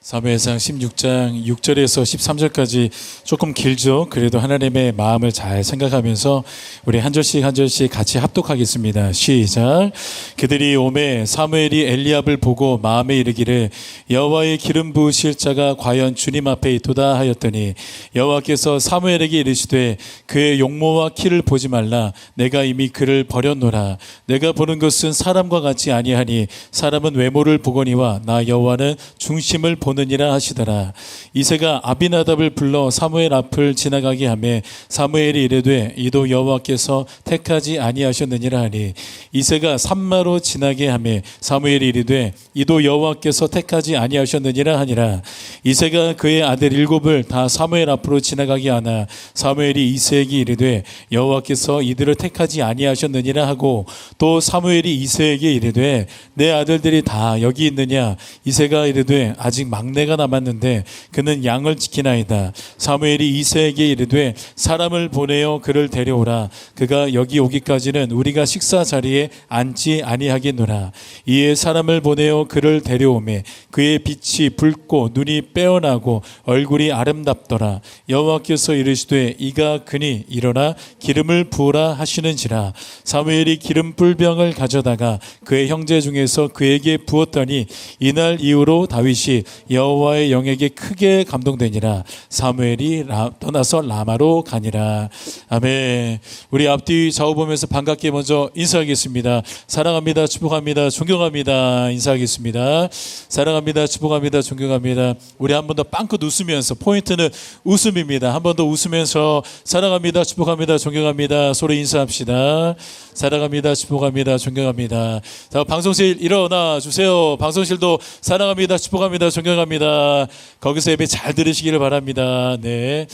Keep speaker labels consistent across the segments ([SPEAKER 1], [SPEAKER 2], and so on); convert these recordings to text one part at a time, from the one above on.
[SPEAKER 1] 사무엘상 16장 6절에서 13절까지 조금 길죠. 그래도 하나님의 마음을 잘 생각하면서 우리 한 절씩 한 절씩 같이 합독하겠습니다. 시작. 그들이 오매 사무엘이 엘리압을 보고 마음에 이르기를 여호와의 기름 부으실 자가 과연 주님 앞에 있도다 하였더니 여호와께서 사무엘에게 이르시되 그의 용모와 키를 보지 말라. 내가 이미 그를 버렸노라. 내가 보는 것은 사람과 같이 아니하니 사람은 외모를 보거니와 나 여호와는 중심을 보느니라 하시더라. 이새가 아비나답을 불러 사무엘 앞을 지나가게 하매 사무엘이 이르되 이도 여호와께서 택하지 아니하셨느니라 하니 이새가 산마로 지나게 하매 사무엘이 이르되 이도 여호와께서 택하지 아니하셨느니라 하니라. 이새가 그의 아들 7을 다 사무엘 앞으로 지나가게 하나 사무엘이 이새에게 이르되 여호와께서 이들을 택하지 아니하셨느니라 하고 또 사무엘이 이새에게 이르되 내 아들들이 다 여기 있느냐. 이새가 이르되 아직 막내가 남았는데 그는 양을 지키나이다. 사무엘이 이새에게 이르되 사람을 보내어 그를 데려오라. 그가 여기 오기까지는 우리가 식사 자리에 앉지 아니하겠노라. 이에 사람을 보내어 그를 데려오매 그의 빛이 붉고 눈이 빼어나고 얼굴이 아름답더라. 여호와께서 이르시되 이가 그니 일어나 기름을 부으라 하시는지라. 사무엘이 기름 뿔병을 가져다가 그의 형제 중에서 그에게 부었더니 이날 이후로 다윗이 여호와의 영에게 크게 감동되니라. 사무엘이 떠나서 라마로 가니라. 아멘. 우리 앞뒤 좌우 보면서 반갑게 먼저 인사하겠습니다. 사랑합니다. 축복합니다. 존경합니다. 인사하겠습니다. 사랑합니다. 축복합니다. 존경합니다. 우리 한 번 더 빵긋 웃으면서, 포인트는 웃음입니다. 한 번 더 웃으면서 사랑합니다. 축복합니다. 존경합니다. 소리 인사합시다. 사랑합니다. 축복합니다. 존경합니다. 자, 방송실 일어나 주세요. 방송실도 사랑합니다. 축복합니다. 존경합니다. 거기서 예배 잘 들으시기를 바랍니다. 네.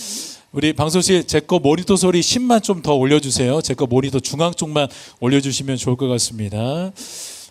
[SPEAKER 1] 우리 방송실 제 거 모니터 소리 10만 좀 더 올려주세요. 제 거 모니터 중앙 쪽만 올려주시면 좋을 것 같습니다.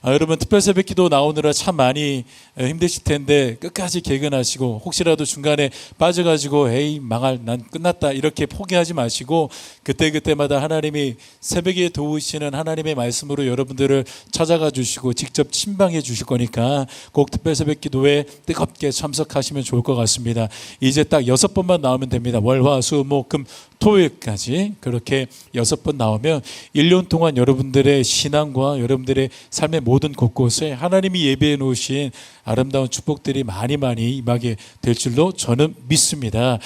[SPEAKER 1] 여러분 특별 새벽기도 나오느라 참 많이 힘드실 텐데 끝까지 개근하시고 혹시라도 중간에 빠져가지고 에이 망할 난 끝났다 이렇게 포기하지 마시고 그때그때마다 하나님이 새벽에 도우시는 하나님의 말씀으로 여러분들을 찾아가 주시고 직접 침방해 주실 거니까 꼭 특별 새벽기도에 뜨겁게 참석하시면 좋을 것 같습니다. 이제 딱 6번만 나오면 됩니다. 월, 화, 수, 목, 금, 토요일까지 그렇게 6번 나오면 1년 동안 여러분들의 신앙과 여러분들의 삶의 모든 곳곳에 하나님이 예배해 놓으신 아름다운 축복들이 많이 임하게 될 줄로 저는 믿습니다.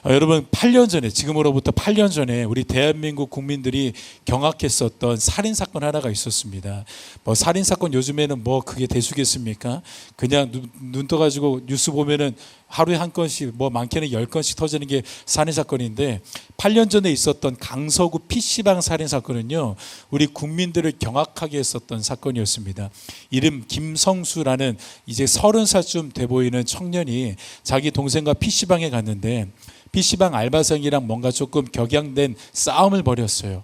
[SPEAKER 1] 여러분 8년 전에, 지금으로부터 8년 전에 우리 대한민국 국민들이 경악했었던 살인사건 하나가 있었습니다. 뭐 살인사건 요즘에는 뭐 그게 대수겠습니까? 그냥 눈 떠가지고 뉴스 보면은 하루에 한 건씩 뭐 많게는 10건씩 터지는 게 살인사건인데 8년 전에 있었던 강서구 PC방 살인사건은요 우리 국민들을 경악하게 했었던 사건이었습니다. 이름 김성수라는 이제 30살쯤 돼 보이는 청년이 자기 동생과 PC방에 갔는데 PC방 알바생이랑 뭔가 조금 격양된 싸움을 벌였어요.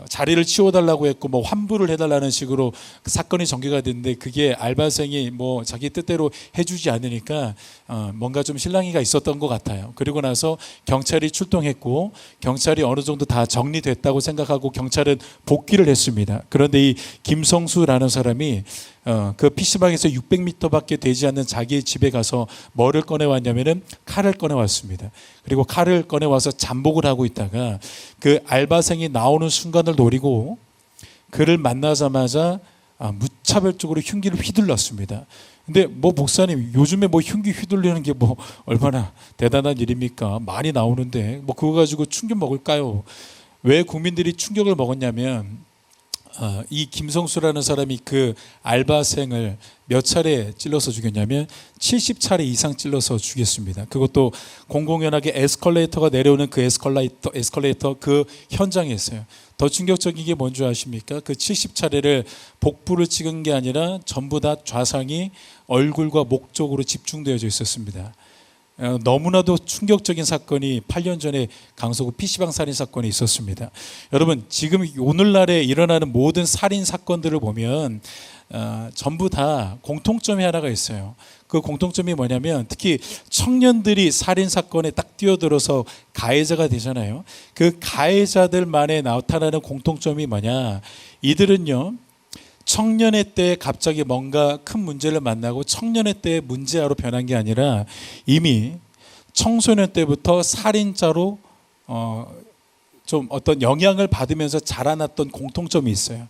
[SPEAKER 1] 자리를 치워달라고 했고 뭐 환불을 해달라는 식으로 사건이 전개가 됐는데 그게 알바생이 뭐 자기 뜻대로 해주지 않으니까 뭔가 좀 실랑이가 있었던 것 같아요. 그리고 나서 경찰이 출동했고 경찰이 어느 정도 다 정리됐다고 생각하고 경찰은 복귀를 했습니다. 그런데 이 김성수라는 사람이 그 PC방에서 600m밖에 되지 않는 자기 집에 가서 뭐를 꺼내왔냐면은 칼을 꺼내왔습니다. 그리고 칼을 꺼내와서 잠복을 하고 있다가 그 알바생이 나오는 순간을 노리고 그를 만나자마자 무차별적으로 흉기를 휘둘렀습니다. 근데 뭐 목사님 요즘에 뭐 흉기 휘둘리는 게 뭐 얼마나 대단한 일입니까? 많이 나오는데 뭐 그거 가지고 충격 먹을까요? 왜 국민들이 충격을 먹었냐면 이 김성수라는 사람이 그 알바생을 몇 차례 찔러서 죽였냐면 70차례 이상 찔러서 죽였습니다. 그것도 공공연하게 에스컬레이터가 내려오는 그 에스컬레이터 그 현장에서요. 더 충격적인 게 뭔지 아십니까? 그 70차례를 복부를 찍은 게 아니라 전부 다 좌상이 얼굴과 목 쪽으로 집중되어져 있었습니다. 너무나도 충격적인 사건이 8년 전에 강서구 PC방 살인 사건이 있었습니다. 여러분 지금 오늘날에 일어나는 모든 살인 사건들을 보면 전부 다 공통점이 하나가 있어요. 그 공통점이 뭐냐면 특히 청년들이 살인 사건에 딱 뛰어들어서 가해자가 되잖아요. 그 가해자들만에 나타나는 공통점이 뭐냐? 이들은요 청년의 때에 갑자기 뭔가 큰 문제를 만나고 청년의 때의 문제아로 변한 게 아니라 이미 청소년 때부터 살인자로 좀 어떤 영향을 받으면서 자라났던 공통점이 있어요.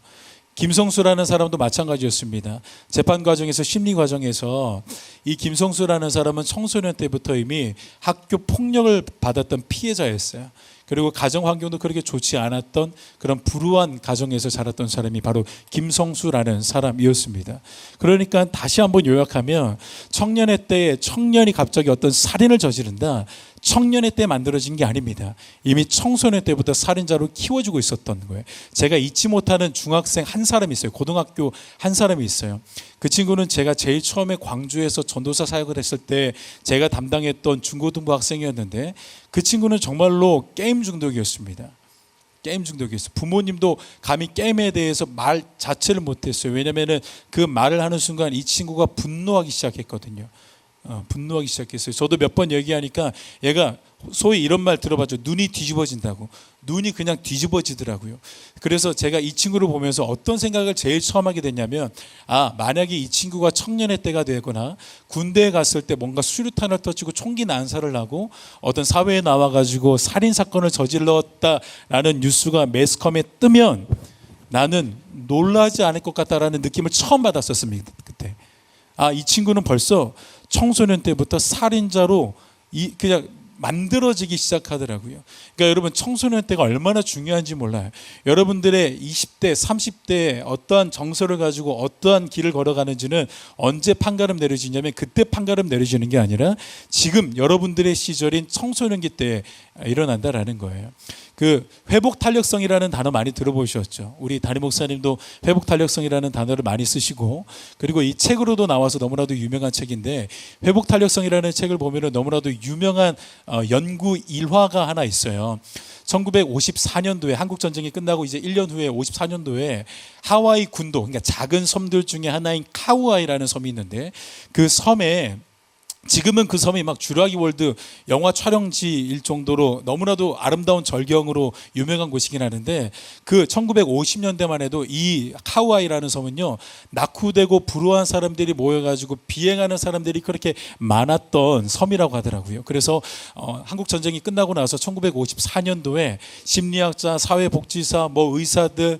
[SPEAKER 1] 김성수라는 사람도 마찬가지였습니다. 재판 과정에서 심리 과정에서 이 김성수라는 사람은 청소년 때부터 이미 학교 폭력을 받았던 피해자였어요. 그리고 가정 환경도 그렇게 좋지 않았던 그런 불우한 가정에서 자랐던 사람이 바로 김성수라는 사람이었습니다. 그러니까 다시 한번 요약하면 청년의 때에 청년이 갑자기 어떤 살인을 저지른다. 청년의 때 만들어진 게 아닙니다. 이미 청소년 때부터 살인자로 키워주고 있었던 거예요. 제가 잊지 못하는 중학생 한 사람이 있어요. 고등학교 한 사람이 있어요. 그 친구는 제가 제일 처음에 광주에서 전도사 사역을 했을 때 제가 담당했던 중고등부 학생이었는데 그 친구는 정말로 게임 중독이었습니다. 게임 중독이었어요. 부모님도 감히 게임에 대해서 말 자체를 못했어요. 왜냐하면 그 말을 하는 순간 이 친구가 분노하기 시작했거든요. 분노하기 시작했어요. 저도 몇 번 얘기하니까 얘가 소위 이런 말 들어봤죠. 눈이 뒤집어진다고. 눈이 그냥 뒤집어지더라고요. 그래서 제가 이 친구를 보면서 어떤 생각을 제일 처음 하게 됐냐면 만약에 이 친구가 청년의 때가 되거나 군대에 갔을 때 뭔가 수류탄을 터치고 총기 난사를 하고 어떤 사회에 나와가지고 살인사건을 저질렀다라는 뉴스가 매스컴에 뜨면 나는 놀라지 않을 것 같다라는 느낌을 처음 받았었습니다. 그때. 이 친구는 벌써 청소년 때부터 살인자로 그냥 만들어지기 시작하더라고요. 그러니까 여러분 청소년 때가 얼마나 중요한지 몰라요. 여러분들의 20대, 30대에 어떠한 정서를 가지고 어떠한 길을 걸어가는지는 언제 판가름 내려지냐면 그때 판가름 내려지는 게 아니라 지금 여러분들의 시절인 청소년기 때에 일어난다라는 거예요. 그 회복 탄력성이라는 단어 많이 들어보셨죠? 우리 담임 목사님도 회복 탄력성이라는 단어를 많이 쓰시고 그리고 이 책으로도 나와서 너무나도 유명한 책인데 회복 탄력성이라는 책을 보면 너무나도 유명한 연구 일화가 하나 있어요. 1954년도에 한국 전쟁이 끝나고 이제 1년 후에 54년도에 하와이 군도 그러니까 작은 섬들 중에 하나인 카우아이라는 섬이 있는데 그 섬에 지금은 그 섬이 막 쥬라기 월드 영화 촬영지일 정도로 너무나도 아름다운 절경으로 유명한 곳이긴 하는데 그 1950년대만 해도 이 카우아이라는 섬은요 낙후되고 불우한 사람들이 모여가지고 비행하는 사람들이 그렇게 많았던 섬이라고 하더라고요. 그래서 한국 전쟁이 끝나고 나서 1954년도에 심리학자, 사회복지사, 의사들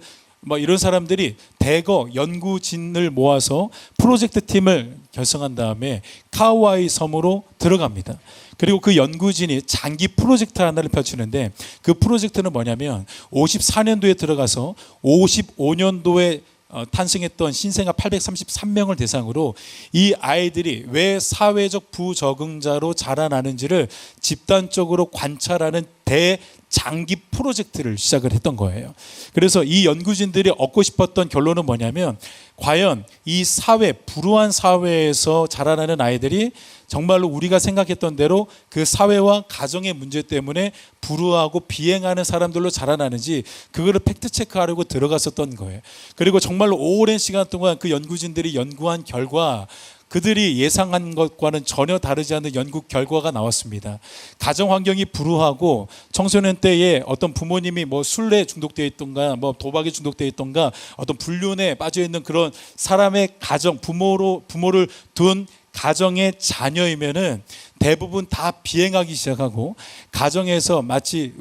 [SPEAKER 1] 이런 사람들이 대거 연구진을 모아서 프로젝트 팀을 결성한 다음에 카우아이 섬으로 들어갑니다. 그리고 그 연구진이 장기 프로젝트 하나를 펼치는데 그 프로젝트는 뭐냐면 54년도에 들어가서 55년도에 탄생했던 신생아 833명을 대상으로 이 아이들이 왜 사회적 부적응자로 자라나는지를 집단적으로 관찰하는 대장기 프로젝트를 시작을 했던 거예요. 그래서 이 연구진들이 얻고 싶었던 결론은 뭐냐면 과연 이 사회, 불우한 사회에서 자라나는 아이들이 정말로 우리가 생각했던 대로 그 사회와 가정의 문제 때문에 불우하고 비행하는 사람들로 자라나는지 그거를 팩트체크하려고 들어갔었던 거예요. 그리고 정말로 오랜 시간 동안 그 연구진들이 연구한 결과 그들이 예상한 것과는 전혀 다르지 않은 연구 결과가 나왔습니다. 가정 환경이 불우하고 청소년 때에 어떤 부모님이 술에 중독되어 있던가 도박에 중독되어 있던가 어떤 불륜에 빠져 있는 그런 사람의 가정 부모를 둔 가정의 자녀이면은 대부분 다 비행하기 시작하고 가정에서 마치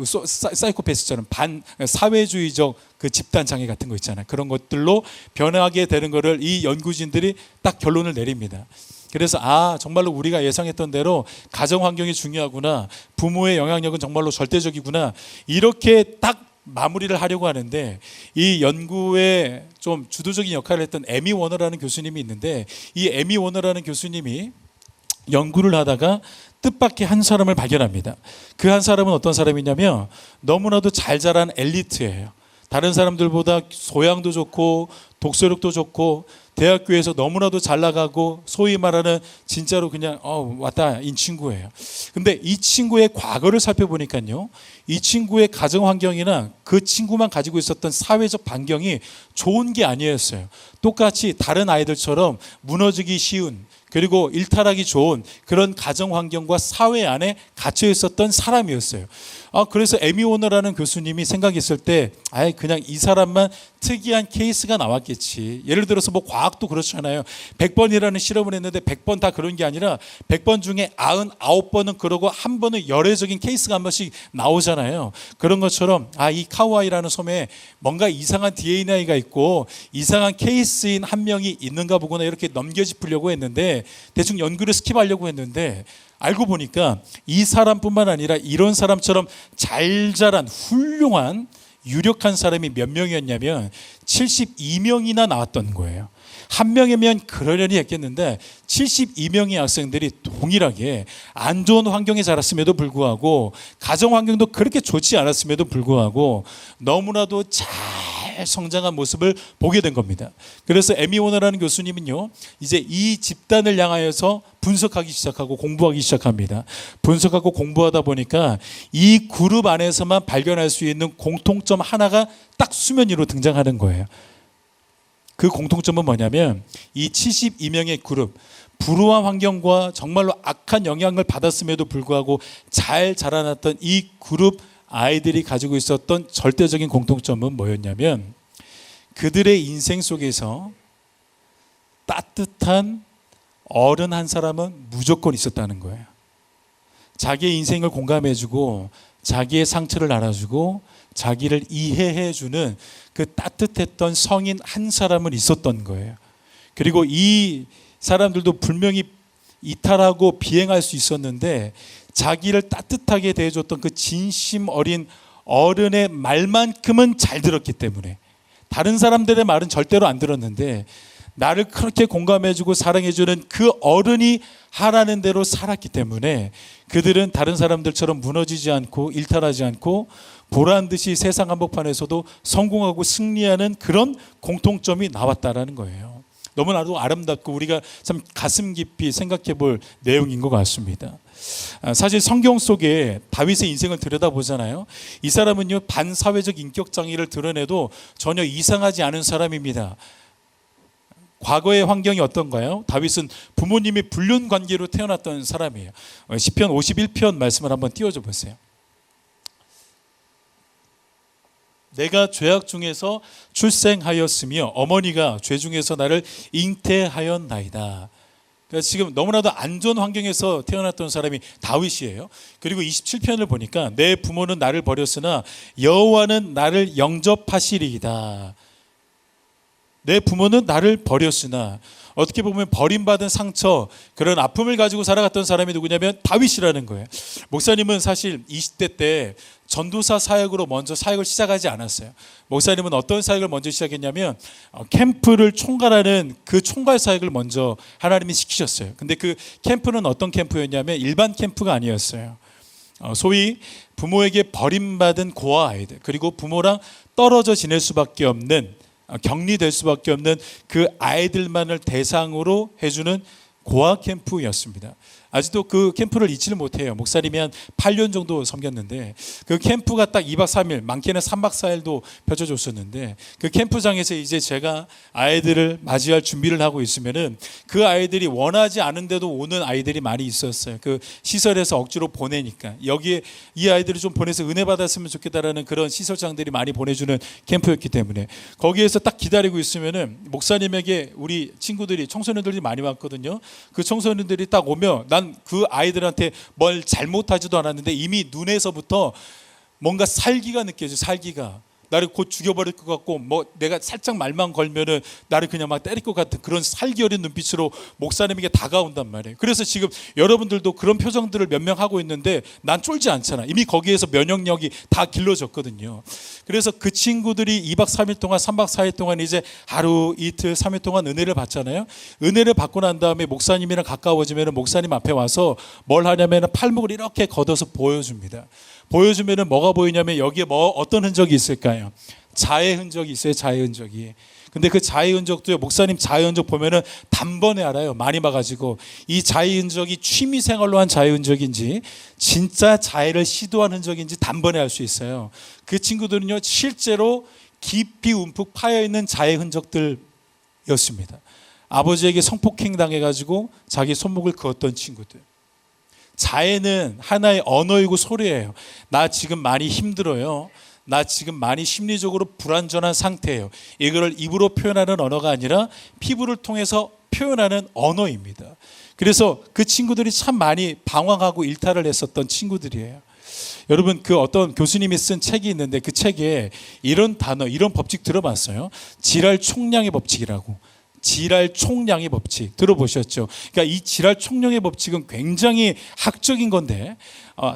[SPEAKER 1] 사이코패스처럼 사회주의적 그 집단 장애 같은 거 있잖아요. 그런 것들로 변하게 되는 거를 이 연구진들이 딱 결론을 내립니다. 그래서 정말로 우리가 예상했던 대로 가정 환경이 중요하구나. 부모의 영향력은 정말로 절대적이구나. 이렇게 딱 마무리를 하려고 하는데 이 연구에 좀 주도적인 역할을 했던 에미 워너라는 교수님이 있는데 이 에미 워너라는 교수님이 연구를 하다가 뜻밖의 한 사람을 발견합니다. 그 한 사람은 어떤 사람이냐면 너무나도 잘 자란 엘리트예요. 다른 사람들보다 소양도 좋고 독서력도 좋고 대학교에서 너무나도 잘 나가고 소위 말하는 진짜로 그냥 왔다인 친구예요. 근데 이 친구의 과거를 살펴보니까요, 이 친구의 가정 환경이나 그 친구만 가지고 있었던 사회적 반경이 좋은 게 아니었어요. 똑같이 다른 아이들처럼 무너지기 쉬운 그리고 일탈하기 좋은 그런 가정 환경과 사회 안에 갇혀 있었던 사람이었어요. 그래서 에미 워너라는 교수님이 생각했을 때 그냥 이 사람만 특이한 케이스가 나왔겠지. 않았겠지. 예를 들어서 뭐 과학도 그렇잖아요. 100번이라는 실험을 했는데 100번 다 그런 게 아니라 100번 중에 99번은 그러고 한 번은 열애적인 케이스가 한 번씩 나오잖아요. 그런 것처럼 이 카우아이라는 섬에 뭔가 이상한 DNA가 있고 이상한 케이스인 한 명이 있는가 보구나 이렇게 넘겨짚으려고 했는데 대충 연구를 스킵하려고 했는데 알고 보니까 이 사람뿐만 아니라 이런 사람처럼 잘 자란 훌륭한 유력한 사람이 몇 명이었냐면 72명이나 나왔던 거예요. 한 명이면 그러려니 했겠는데 72명의 학생들이 동일하게 안 좋은 환경에 자랐음에도 불구하고 가정 환경도 그렇게 좋지 않았음에도 불구하고 너무나도 잘 성장한 모습을 보게 된 겁니다. 그래서 에미 워너라는 교수님은요, 이제 이 집단을 향하여서 분석하기 시작하고 공부하기 시작합니다. 분석하고 공부하다 보니까 이 그룹 안에서만 발견할 수 있는 공통점 하나가 딱 수면 위로 등장하는 거예요. 그 공통점은 뭐냐면 이 72명의 그룹, 불우한 환경과 정말로 악한 영향을 받았음에도 불구하고 잘 자라났던 이 그룹 아이들이 가지고 있었던 절대적인 공통점은 뭐였냐면 그들의 인생 속에서 따뜻한 어른 한 사람은 무조건 있었다는 거예요. 자기의 인생을 공감해주고 자기의 상처를 알아주고 자기를 이해해주는 그 따뜻했던 성인 한 사람은 있었던 거예요. 그리고 이 사람들도 분명히 이탈하고 비행할 수 있었는데 자기를 따뜻하게 대해줬던 그 진심 어린 어른의 말만큼은 잘 들었기 때문에, 다른 사람들의 말은 절대로 안 들었는데 나를 그렇게 공감해주고 사랑해주는 그 어른이 하라는 대로 살았기 때문에 그들은 다른 사람들처럼 무너지지 않고 일탈하지 않고 보란 듯이 세상 한복판에서도 성공하고 승리하는 그런 공통점이 나왔다라는 거예요. 너무나도 아름답고 우리가 참 가슴 깊이 생각해 볼 내용인 것 같습니다. 사실 성경 속에 다윗의 인생을 들여다보잖아요. 이 사람은요, 반사회적 인격 장애를 드러내도 전혀 이상하지 않은 사람입니다. 과거의 환경이 어떤가요? 다윗은 부모님이 불륜 관계로 태어났던 사람이에요. 시편 51편 말씀을 한번 띄워줘 보세요. 내가 죄악 중에서 출생하였으며 어머니가 죄 중에서 나를 잉태하였나이다. 그러니까 지금 너무나도 안 좋은 환경에서 태어났던 사람이 다윗이에요. 그리고 27편을 보니까 내 부모는 나를 버렸으나 여호와는 나를 영접하시리이다. 내 부모는 나를 버렸으나, 어떻게 보면 버림받은 상처, 그런 아픔을 가지고 살아갔던 사람이 누구냐면 다윗이라는 거예요. 목사님은 사실 20대 때 전도사 사역으로 먼저 사역을 시작하지 않았어요. 목사님은 어떤 사역을 먼저 시작했냐면 캠프를 총괄하는 그 총괄 사역을 먼저 하나님이 시키셨어요. 근데 그 캠프는 어떤 캠프였냐면 일반 캠프가 아니었어요. 소위 부모에게 버림받은 고아 아이들, 그리고 부모랑 떨어져 지낼 수밖에 없는, 격리될 수밖에 없는 그 아이들만을 대상으로 해주는 고아 캠프였습니다. 아직도 그 캠프를 잊지를 못해요. 목사님이 한 8년 정도 섬겼는데 그 캠프가 딱 2박 3일, 많게는 3박 4일도 펼쳐줬었는데 그 캠프장에서 이제 제가 아이들을 맞이할 준비를 하고 있으면은 그 아이들이 원하지 않은데도 오는 아이들이 많이 있었어요. 그 시설에서 억지로 보내니까 여기에 이 아이들을 좀 보내서 은혜 받았으면 좋겠다라는 그런 시설장들이 많이 보내주는 캠프였기 때문에 거기에서 딱 기다리고 있으면은 목사님에게 우리 친구들이, 청소년들이 많이 왔거든요. 그 청소년들이 딱 오면 난 그 아이들한테 뭘 잘못하지도 않았는데 이미 눈에서부터 뭔가 살기가 느껴져. 살기가 나를 곧 죽여버릴 것 같고, 뭐 내가 살짝 말만 걸면은 나를 그냥 막 때릴 것 같은 그런 살기 어린 눈빛으로 목사님에게 다가온단 말이에요. 그래서 지금 여러분들도 그런 표정들을 몇 명 하고 있는데 난 쫄지 않잖아. 이미 거기에서 면역력이 다 길러졌거든요. 그래서 그 친구들이 2박 3일 동안, 3박 4일 동안 이제 하루, 이틀, 3일 동안 은혜를 받잖아요. 은혜를 받고 난 다음에 목사님이랑 가까워지면 목사님 앞에 와서 뭘 하냐면 팔목을 이렇게 걷어서 보여줍니다. 보여주면은 뭐가 보이냐면 여기에 뭐 어떤 흔적이 있을까요? 자의 흔적이 있어요. 자의 흔적이. 근데 그 자의 흔적도요, 목사님 자의 흔적 보면은 단번에 알아요. 많이 봐가지고 이 자의 흔적이 취미 생활로 한 자의 흔적인지 진짜 자해를 시도한 흔적인지 단번에 알 수 있어요. 그 친구들은요, 실제로 깊이 움푹 파여 있는 자의 흔적들이었습니다. 아버지에게 성폭행 당해가지고 자기 손목을 그었던 친구들. 자해는 하나의 언어이고 소리예요. 나 지금 많이 힘들어요. 나 지금 많이 심리적으로 불완전한 상태예요. 이거를 입으로 표현하는 언어가 아니라 피부를 통해서 표현하는 언어입니다. 그래서 그 친구들이 참 많이 방황하고 일탈을 했었던 친구들이에요. 여러분, 그 어떤 교수님이 쓴 책이 있는데 그 책에 이런 단어, 이런 법칙 들어봤어요? 질할 총량의 법칙이라고. 질할 총량의 법칙 들어보셨죠? 그러니까 이 질할 총량의 법칙은 굉장히 학적인 건데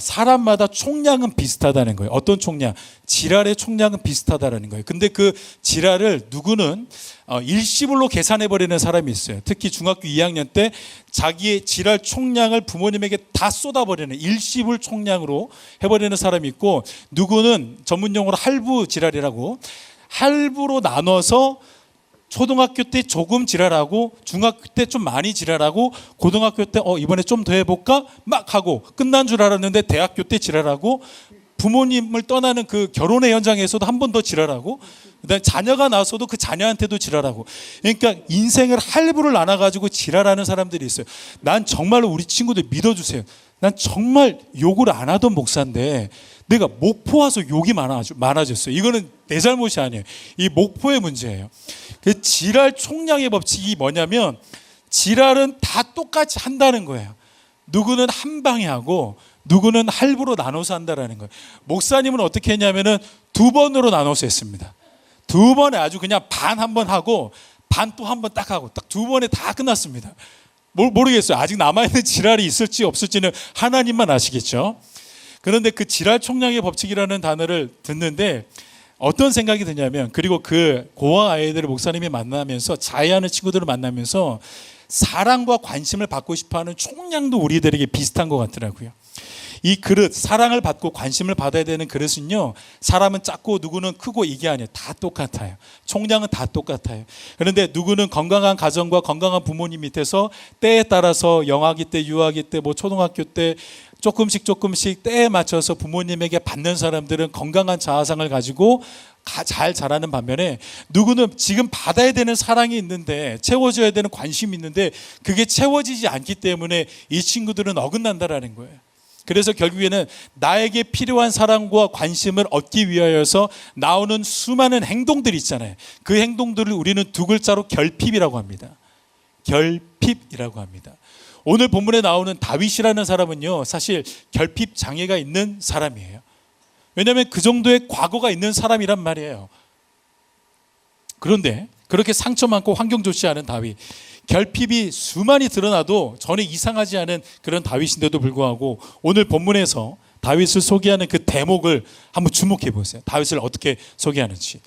[SPEAKER 1] 사람마다 총량은 비슷하다는 거예요. 어떤 총량? 질할의 총량은 비슷하다는 거예요. 근데 그 질할을 누구는 일시불로 계산해 버리는 사람이 있어요. 특히 중학교 2학년 때 자기의 질할 총량을 부모님에게 다 쏟아버리는 일시불 총량으로 해버리는 사람이 있고, 누구는 전문용어로 할부 질할이라고, 할부로 나눠서 초등학교 때 조금 지랄하고, 중학교 때 좀 많이 지랄하고, 고등학교 때 이번에 좀 더 해볼까 막 하고 끝난 줄 알았는데 대학교 때 지랄하고, 부모님을 떠나는 그 결혼의 현장에서도 한 번 더 지랄하고, 그다음에 자녀가 나서도 그 자녀한테도 지랄하고. 그러니까 인생을 할부를 나눠가지고 지랄하는 사람들이 있어요. 난 정말로 우리 친구들 믿어주세요. 난 정말 욕을 안 하던 목사인데 내가 목포 와서 욕이 많아졌어요. 이거는 내 잘못이 아니에요. 이 목포의 문제예요. 그 질할 총량의 법칙이 뭐냐면, 질할은 다 똑같이 한다는 거예요. 누구는 한 방에 하고 누구는 할부로 나눠서 한다는 거예요. 목사님은 어떻게 했냐면은 2번으로 나눠서 했습니다. 2번에 아주 그냥 반 한 번 하고 반 또 한 번 딱 하고 딱 2번에 다 끝났습니다. 모르겠어요. 아직 남아있는 질할이 있을지 없을지는 하나님만 아시겠죠. 그런데 그 질할 총량의 법칙이라는 단어를 듣는데 어떤 생각이 드냐면, 그리고 그 고아 아이들을 목사님이 만나면서, 자해하는 친구들을 만나면서 사랑과 관심을 받고 싶어하는 총량도 우리들에게 비슷한 것 같더라고요. 이 그릇, 사랑을 받고 관심을 받아야 되는 그릇은요, 사람은 작고 누구는 크고 이게 아니에요. 다 똑같아요. 총량은 다 똑같아요. 그런데 누구는 건강한 가정과 건강한 부모님 밑에서 때에 따라서 영아기 때, 유아기 때, 초등학교 때 조금씩 때에 맞춰서 부모님에게 받는 사람들은 건강한 자아상을 가지고 잘 자라는 반면에, 누구는 지금 받아야 되는 사랑이 있는데, 채워줘야 되는 관심이 있는데 그게 채워지지 않기 때문에 이 친구들은 어긋난다라는 거예요. 그래서 결국에는 나에게 필요한 사랑과 관심을 얻기 위하여서 나오는 수많은 행동들이 있잖아요. 그 행동들을 우리는 2글자로 결핍이라고 합니다. 결핍이라고 합니다. 오늘 본문에 나오는 다윗이라는 사람은요, 사실 결핍 장애가 있는 사람이에요. 왜냐하면 그 정도의 과거가 있는 사람이란 말이에요. 그런데 그렇게 상처 많고 환경 좋지 않은 다윗, 결핍이 수많이 드러나도 전혀 이상하지 않은 그런 다윗인데도 불구하고, 오늘 본문에서 다윗을 소개하는 그 대목을 한번 주목해 보세요. 다윗을 어떻게 소개하는지.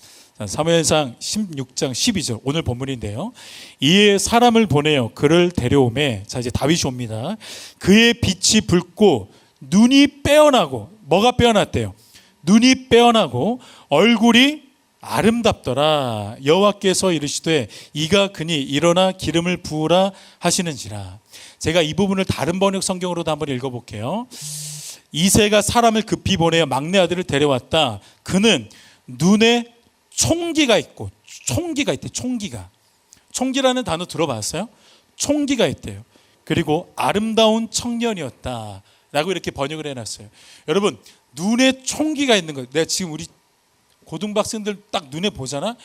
[SPEAKER 1] 사무엘상 16장 12절 오늘 본문인데요. 이에 사람을 보내어 그를 데려오매, 자 이제 다윗이 옵니다. 그의 빛이 붉고 눈이 빼어나고, 뭐가 빼어났대요? 눈이 빼어나고 얼굴이 아름답더라. 여호와께서 이르시되 이가 그니 일어나 기름을 부으라 하시는지라. 제가 이 부분을 다른 번역 성경으로도 한번 읽어볼게요. 이새가 사람을 급히 보내어 막내 아들을 데려왔다. 그는 눈에 총기가 있고, 총기가 있대. 총기라는 단어 들어봤어요? 총기가 있대요. 그리고 아름다운 청년이었다 라고 이렇게 번역을 해놨어요. 여러분, 눈에 총기가 있는 거예요. 내가 지금 우리 고등학생들 딱 눈에 보잖아.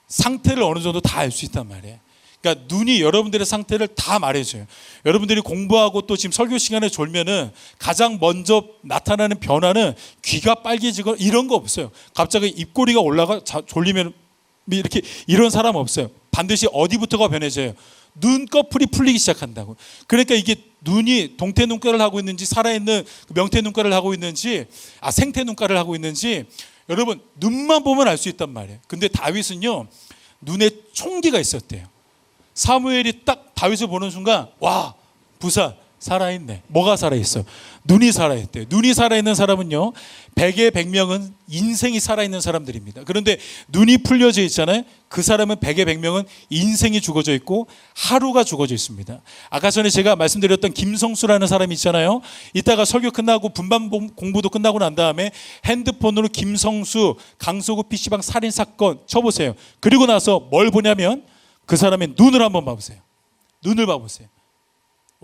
[SPEAKER 1] 상태를 어느 정도 다 알 수 있단 말이에요. 그러니까 눈이 여러분들의 상태를 다 말해줘요. 여러분들이 공부하고 또 지금 설교 시간에 졸면은 가장 먼저 나타나는 변화는 귀가 빨개지거나 이런 거 없어요. 갑자기 입꼬리가 올라가 졸리면 이렇게 이런 사람 없어요. 반드시 어디부터가 변해져요? 눈꺼풀이 풀리기 시작한다고. 그러니까 이게 눈이 동태 눈가를 하고 있는지 살아있는 명태 눈가를 하고 있는지 생태 눈가를 하고 있는지 여러분 눈만 보면 알 수 있단 말이에요. 근데 다윗은요 눈에 총기가 있었대요. 사무엘이 딱 다윗을 보는 순간 와 부사 살아있네. 뭐가 살아있어? 눈이 살아있대요. 눈이 살아있는 사람은요 100의 100명은 인생이 살아있는 사람들입니다. 그런데 눈이 풀려져 있잖아요. 그 사람은 100의 100명은 인생이 죽어져 있고 하루가 죽어져 있습니다. 아까 전에 제가 말씀드렸던 김성수라는 사람이 있잖아요. 이따가 설교 끝나고 분반 공부도 끝나고 난 다음에 핸드폰으로 김성수 강서구 PC방 살인사건 쳐보세요. 그리고 나서 뭘 보냐면 그 사람의 눈을 한번 봐보세요. 눈을 봐보세요.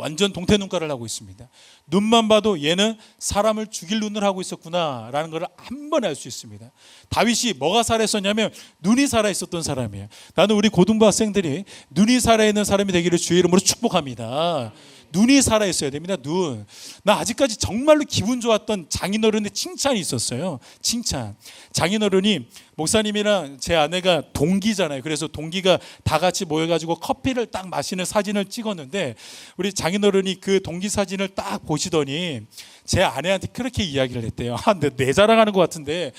[SPEAKER 1] 완전 동태눈깔을 하고 있습니다. 눈만 봐도 얘는 사람을 죽일 눈을 하고 있었구나라는 걸 한 번에 알 수 있습니다. 다윗이 뭐가 살아있었냐면 눈이 살아있었던 사람이에요. 나는 우리 고등부 학생들이 눈이 살아있는 사람이 되기를 주의 이름으로 축복합니다. 눈이 살아있어야 됩니다. 눈. 나 아직까지 정말로 기분 좋았던 장인어른의 칭찬이 있었어요. 칭찬. 장인어른이 목사님이랑 제 아내가 동기잖아요. 그래서 동기가 다 같이 모여가지고 커피를 딱 마시는 사진을 찍었는데 우리 장인어른이 그 동기 사진을 딱 보시더니 제 아내한테 그렇게 이야기를 했대요. 내 자랑하는 것 같은데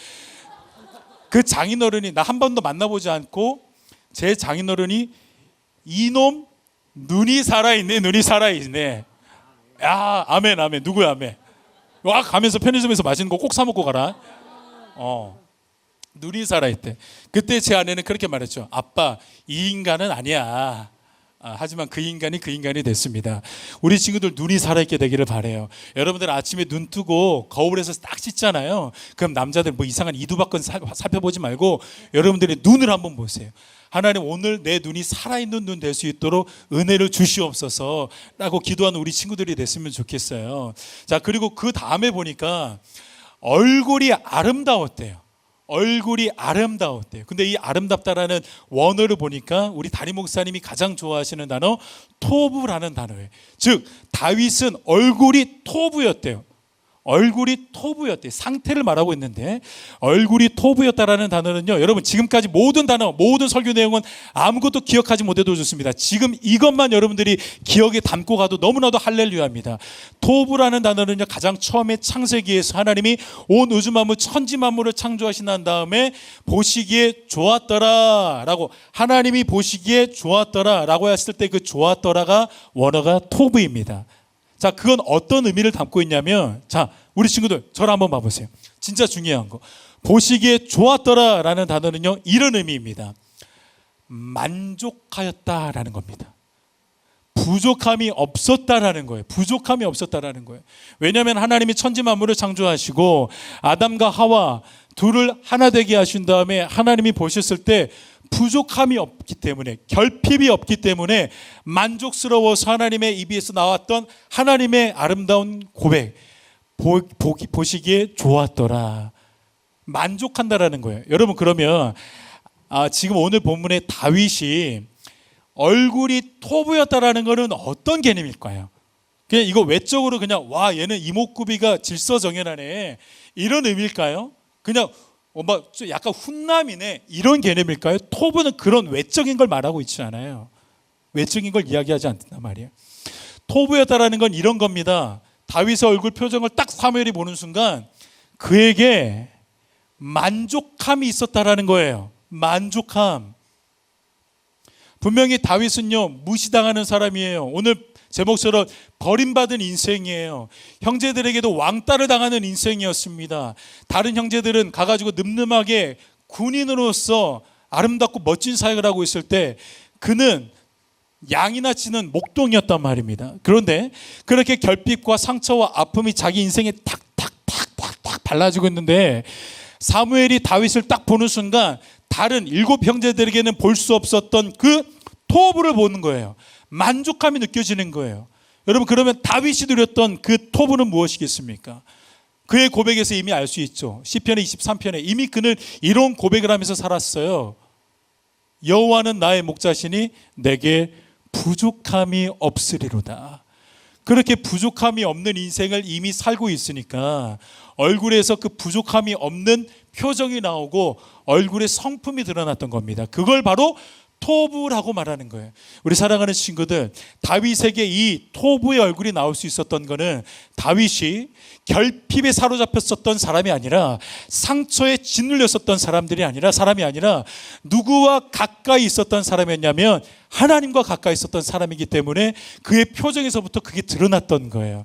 [SPEAKER 1] 그 장인어른이 나 한 번도 만나보지 않고 제 장인어른이 이놈 눈이 살아있네, 눈이 살아있네. 야, 아멘, 아멘. 누구야, 아멘. 와, 가면서 편의점에서 맛있는 거 꼭 사 먹고 가라. 눈이 살아있대. 그때 제 아내는 그렇게 말했죠. 아빠, 이 인간은 아니야. 하지만 그 인간이 됐습니다. 우리 친구들 눈이 살아있게 되기를 바래요. 여러분들 아침에 눈 뜨고 거울에서 딱 씻잖아요. 그럼 남자들 뭐 이상한 이두박근 살펴보지 말고 여러분들이 눈을 한번 보세요. 하나님, 오늘 내 눈이 살아있는 눈 될 수 있도록 은혜를 주시옵소서 라고 기도하는 우리 친구들이 됐으면 좋겠어요. 자, 그리고 그 다음에 보니까 얼굴이 아름다웠대요. 얼굴이 아름다웠대요. 근데 이 아름답다라는 원어를 보니까 우리 담임 목사님이 가장 좋아하시는 단어 토부라는 단어예요. 즉 다윗은 얼굴이 토부였대요. 얼굴이 토부였대. 상태를 말하고 있는데 얼굴이 토부였다라는 단어는요, 여러분 지금까지 모든 단어, 모든 설교 내용은 아무것도 기억하지 못해도 좋습니다. 지금 이것만 여러분들이 기억에 담고 가도 너무나도 할렐루야입니다. 토부라는 단어는요, 가장 처음에 창세기에서 하나님이 온 우주 만물 천지 만물을 창조하신 난 다음에 보시기에 좋았더라 라고, 하나님이 보시기에 좋았더라 라고 했을 때 그 좋았더라가 원어가 토부입니다. 자, 그건 어떤 의미를 담고 있냐면, 자, 우리 친구들 저를 한번 봐보세요. 진짜 중요한 거. 보시기에 좋았더라 라는 단어는요, 이런 의미입니다. 만족하였다라는 겁니다. 부족함이 없었다라는 거예요. 부족함이 없었다라는 거예요. 왜냐하면 하나님이 천지 만물을 창조하시고 아담과 하와 둘을 하나 되게 하신 다음에 하나님이 보셨을 때 부족함이 없기 때문에, 결핍이 없기 때문에 만족스러워서 하나님의 입에서 나왔던 하나님의 아름다운 고백, 보시기에 좋았더라, 만족한다라는 거예요. 여러분, 그러면 지금 오늘 본문의 다윗이 얼굴이 토부였다라는 것은 어떤 개념일까요? 그냥 이거 외적으로 그냥 와, 얘는 이목구비가 질서정연하네 이런 의미일까요? 그냥 약간 훈남이네 이런 개념일까요? 토부는 그런 외적인 걸 말하고 있지 않아요. 외적인 걸 이야기하지 않단 말이에요. 토부였다라는 건 이런 겁니다. 다윗의 얼굴 표정을 딱 사무엘이 보는 순간 그에게 만족함이 있었다라는 거예요. 만족함. 분명히 다윗은요, 무시당하는 사람이에요. 오늘 제목처럼 버림받은 인생이에요. 형제들에게도 왕따를 당하는 인생이었습니다. 다른 형제들은 가가지고 늠름하게 군인으로서 아름답고 멋진 사역을 하고 있을 때 그는 양이나 치는 목동이었단 말입니다. 그런데 그렇게 결핍과 상처와 아픔이 자기 인생에 탁탁탁탁탁 발라지고 있는데 사무엘이 다윗을 딱 보는 순간 다른 7 형제들에게는 볼 수 없었던 그 토부를 보는 거예요. 만족함이 느껴지는 거예요. 여러분, 그러면 다윗이 누렸던 그 토부는 무엇이겠습니까? 그의 고백에서 이미 알 수 있죠. 시편의 23편에 이미 그는 이런 고백을 하면서 살았어요. 여호와는 나의 목자시니 내게 부족함이 없으리로다. 그렇게 부족함이 없는 인생을 이미 살고 있으니까 얼굴에서 그 부족함이 없는 표정이 나오고 얼굴에 성품이 드러났던 겁니다. 그걸 바로 토부라고 말하는 거예요. 우리 사랑하는 친구들, 다윗에게 이 토부의 얼굴이 나올 수 있었던 거는 다윗이 결핍에 사로잡혔었던 사람이 아니라, 상처에 짓눌렸었던 사람이 아니라 누구와 가까이 있었던 사람이었냐면 하나님과 가까이 있었던 사람이기 때문에 그의 표정에서부터 그게 드러났던 거예요.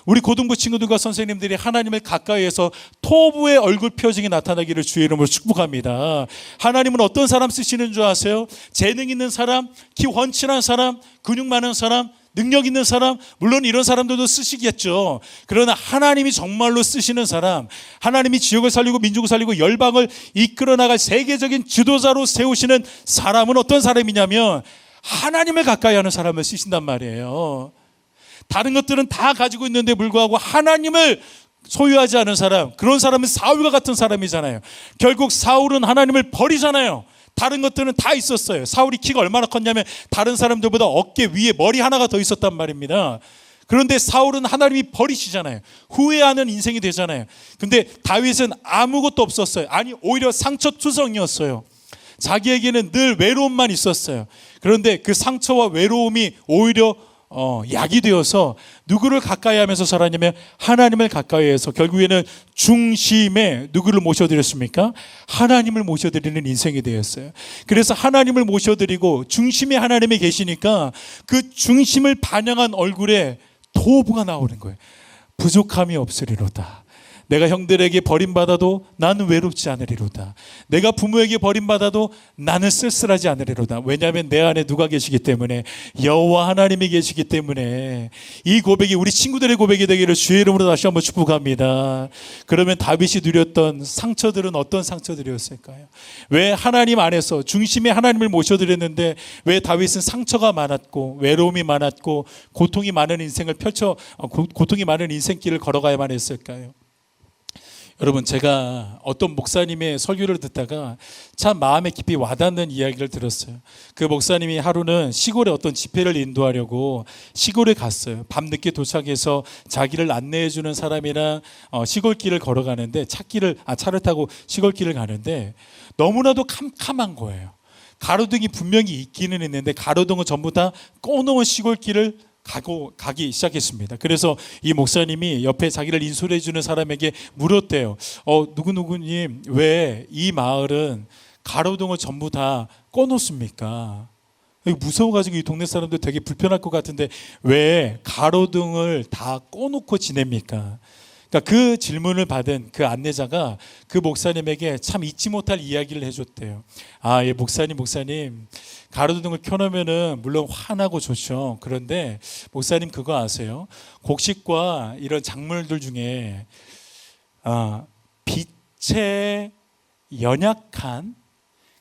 [SPEAKER 1] 우리 고등부 친구들과 선생님들이 하나님을 가까이해서 토부의 얼굴 표정이 나타나기를 주의 이름으로 축복합니다. 하나님은 어떤 사람 쓰시는 줄 아세요? 재능 있는 사람, 키 훤칠한 사람, 근육 많은 사람, 능력 있는 사람, 물론 이런 사람들도 쓰시겠죠. 그러나 하나님이 정말로 쓰시는 사람, 하나님이 지역을 살리고 민족을 살리고 열방을 이끌어 나갈 세계적인 지도자로 세우시는 사람은 어떤 사람이냐면 하나님을 가까이 하는 사람을 쓰신단 말이에요. 다른 것들은 다 가지고 있는데 불구하고 하나님을 소유하지 않은 사람, 그런 사람은 사울과 같은 사람이잖아요. 결국 사울은 하나님을 버리잖아요. 다른 것들은 다 있었어요. 사울이 키가 얼마나 컸냐면 다른 사람들보다 어깨 위에 머리 하나가 더 있었단 말입니다. 그런데 사울은 하나님이 버리시잖아요. 후회하는 인생이 되잖아요. 근데 다윗은 아무것도 없었어요. 아니 오히려 상처투성이었어요. 자기에게는 늘 외로움만 있었어요. 그런데 그 상처와 외로움이 오히려 약이 되어서 누구를 가까이 하면서 살았냐면 하나님을 가까이 해서 결국에는 중심에 누구를 모셔드렸습니까? 하나님을 모셔드리는 인생이 되었어요. 그래서 하나님을 모셔드리고 중심에 하나님이 계시니까 그 중심을 반영한 얼굴에 토부가 나오는 거예요. 부족함이 없으리로다. 내가 형들에게 버림받아도 나는 외롭지 않으리로다. 내가 부모에게 버림받아도 나는 쓸쓸하지 않으리로다. 왜냐하면 내 안에 누가 계시기 때문에, 여호와 하나님이 계시기 때문에. 이 고백이 우리 친구들의 고백이 되기를 주의 이름으로 다시 한번 축복합니다. 그러면 다윗이 누렸던 상처들은 어떤 상처들이었을까요? 왜 하나님 안에서 중심에 하나님을 모셔드렸는데 왜 다윗은 상처가 많았고 외로움이 많았고 고통이 많은 인생을 고통이 많은 인생길을 걸어가야만 했을까요? 여러분, 제가 어떤 목사님의 설교를 듣다가 참 마음에 깊이 와닿는 이야기를 들었어요. 그 목사님이 하루는 시골에 어떤 집회를 인도하려고 시골에 갔어요. 밤늦게 도착해서 자기를 안내해 주는 사람이랑 시골길을 걸어가는데 차를 타고 시골길을 가는데 너무나도 캄캄한 거예요. 가로등이 분명히 있기는 있는데 가로등은 전부 다 꺼놓은 시골길을 가기 시작했습니다. 그래서 이 목사님이 옆에 자기를 인솔해 주는 사람에게 물었대요. 누구누구님, 왜 이 마을은 가로등을 전부 다 꺼놓습니까? 무서워가지고 이 동네 사람들 되게 불편할 것 같은데 왜 가로등을 다 꺼놓고 지냅니까? 그러니까 그 질문을 받은 그 안내자가 그 목사님에게 참 잊지 못할 이야기를 해줬대요. 예, 목사님, 가로등을 켜놓으면은 물론 환하고 좋죠. 그런데 목사님 그거 아세요? 곡식과 이런 작물들 중에 빛에 연약한,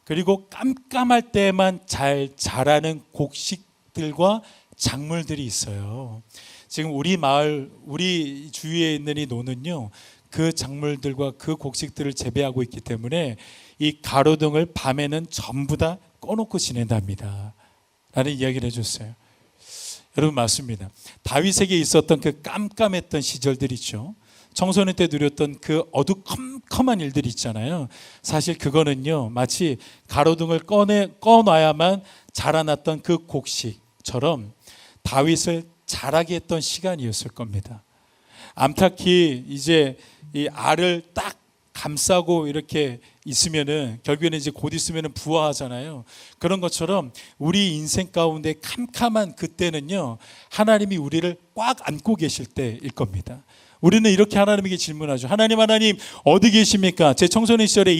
[SPEAKER 1] 그리고 깜깜할 때만 잘 자라는 곡식들과 작물들이 있어요. 지금 우리 마을, 우리 주위에 있는 이 노는요, 그 작물들과 그 곡식들을 재배하고 있기 때문에 이 가로등을 밤에는 전부 다 꺼놓고 지낸답니다 라는 이야기를 해줬어요. 여러분, 맞습니다. 다윗에게 있었던 그 깜깜했던 시절들 있죠. 청소년 때 누렸던 그 어두컴컴한 일들이 있잖아요. 사실 그거는요, 마치 가로등을 꺼놔야만 자라났던 그 곡식처럼 다윗을 자라게 했던 시간이었을 겁니다. 암탉이 이제 이 알을 딱 감싸고 이렇게 있으면은 결국에는 이제 곧 있으면은 부화하잖아요. 그런 것처럼 우리 인생 가운데 캄캄한 그때는요, 하나님이 우리를 꽉 안고 계실 때일 겁니다. 우리는 이렇게 하나님에게 질문하죠. 하나님 어디 계십니까? 제 청소년 시절에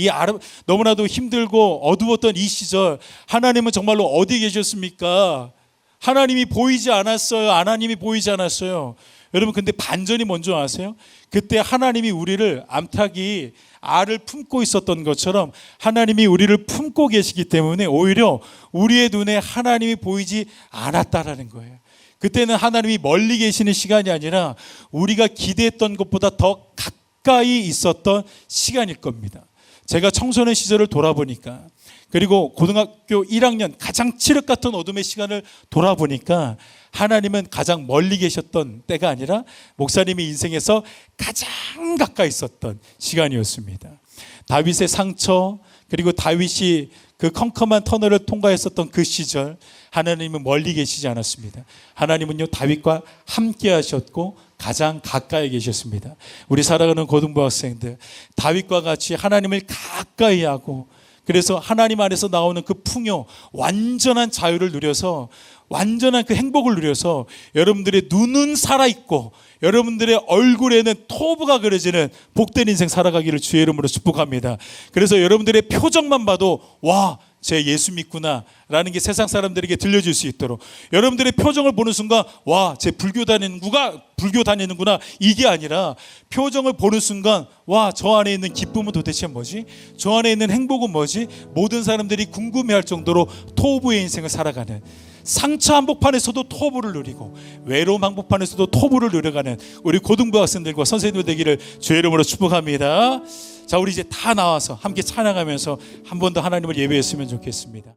[SPEAKER 1] 너무나도 힘들고 어두웠던 이 시절, 하나님은 정말로 어디 계셨습니까? 하나님이 보이지 않았어요? 하나님이 보이지 않았어요? 여러분, 근데 반전이 뭔지 아세요? 그때 하나님이 우리를, 암탉이 알을 품고 있었던 것처럼 하나님이 우리를 품고 계시기 때문에 오히려 우리의 눈에 하나님이 보이지 않았다라는 거예요. 그때는 하나님이 멀리 계시는 시간이 아니라 우리가 기대했던 것보다 더 가까이 있었던 시간일 겁니다. 제가 청소년 시절을 돌아보니까, 그리고 고등학교 1학년 가장 칠흑 같은 어둠의 시간을 돌아보니까 하나님은 가장 멀리 계셨던 때가 아니라 목사님의 인생에서 가장 가까이 있었던 시간이었습니다. 다윗의 상처, 그리고 다윗이 그 컴컴한 터널을 통과했었던 그 시절, 하나님은 멀리 계시지 않았습니다. 하나님은요, 다윗과 함께 하셨고 가장 가까이 계셨습니다. 우리 사랑하는 고등부 학생들, 다윗과 같이 하나님을 가까이 하고, 그래서 하나님 안에서 나오는 그 풍요, 완전한 자유를 누려서, 완전한 그 행복을 누려서 여러분들의 눈은 살아있고 여러분들의 얼굴에는 토부가 그려지는 복된 인생 살아가기를 주의 이름으로 축복합니다. 그래서 여러분들의 표정만 봐도 와, 제 예수 믿구나 라는 게 세상 사람들에게 들려줄 수 있도록, 여러분들의 표정을 보는 순간 와, 제 불교 다니는구나 이게 아니라 표정을 보는 순간 와, 저 안에 있는 기쁨은 도대체 뭐지? 저 안에 있는 행복은 뭐지? 모든 사람들이 궁금해할 정도로 토부의 인생을 살아가는, 상처 한복판에서도 토부를 누리고 외로움 한복판에서도 토부를 누려가는 우리 고등부 학생들과 선생님들 되기를 주의 이름으로 축복합니다. 자, 우리 이제 다 나와서 함께 찬양하면서 한 번 더 하나님을 예배했으면 좋겠습니다.